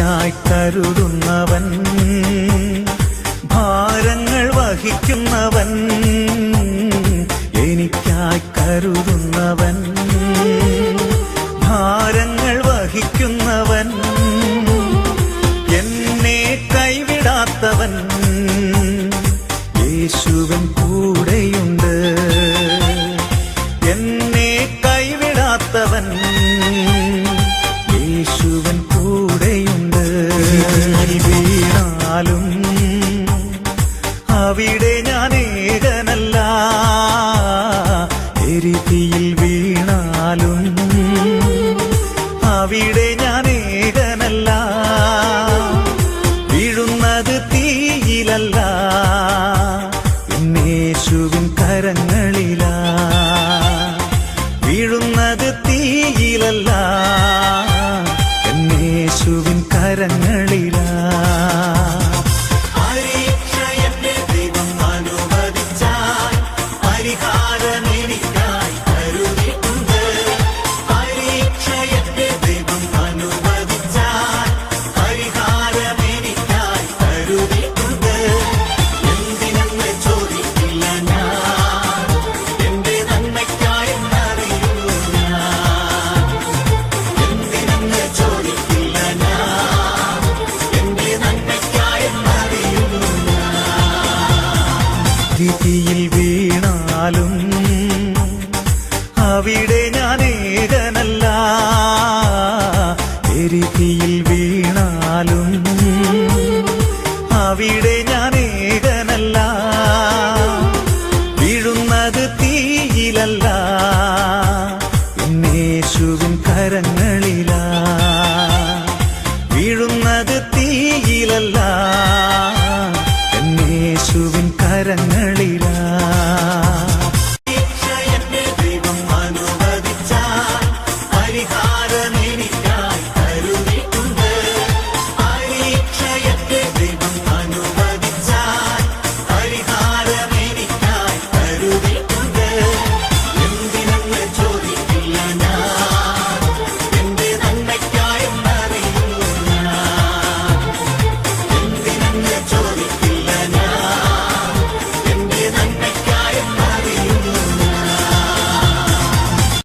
എനിക്കായി കരുതുന്നവൻ, ഭാരങ്ങൾ വഹിക്കുന്നവൻ, എനിക്കായി കരുതുന്നവൻ, ഭാരങ്ങൾ വഹിക്കുന്നവൻ, എന്നെ കൈവിടാത്തവൻ, യേശുവൻ കൂടെയുണ്ട്. എന്നെ കൈവിടാത്തവൻ, യേശുവൻ കൂടെയുണ്ട്. വീണാലും അവിടെ ഞാൻ ഏകനല്ല, എരിതിയിൽ വീണാലും അവിടെ ഞാൻ ഏകനല്ല, വീഴുന്നത് തീയിലല്ല, യേശുവിൻ കരങ്ങളിലാ. വീഴുന്നത് തീയിലല്ല, യേശുവിൻ കരങ്ങളിലാ. പരീക്ഷ എന്നെ ദൈവം അനുവദിച്ചാൽ പരിഹാരം എനിക്കായി കരുതിയിട്ടുണ്ട്. പരീക്ഷ എന്നെ ദൈവം അനുവദിച്ചാൽ പരിഹാരം എനിക്കായി കരുതിയിട്ടുണ്ട്. എന്തിനെന്ന് ചോദിക്കില്ല ഞാൻ, എന്റെ നന്മയ്ക്കായി എന്നറിയുന്നു ഞാൻ. എന്തിനെന്ന് ചോദിക്കില്ല ഞാൻ, എന്റെ നന്മയ്ക്കായി എന്നറിയുന്നു ഞാൻ. രീതിയിൽ വീണാലും അവിടെ ഞാൻ ഏകനല്ല, എരിതിയിൽ വീണാലും അവിടെ ഞാൻ ഏകനല്ല, വീഴുന്നത് തീയിലല്ല, യേശുവിൻ കരങ്ങളിലാ. വീഴുന്നത് തീയിലല്ല, യേശുവിൻ കരങ്ങളിലാ.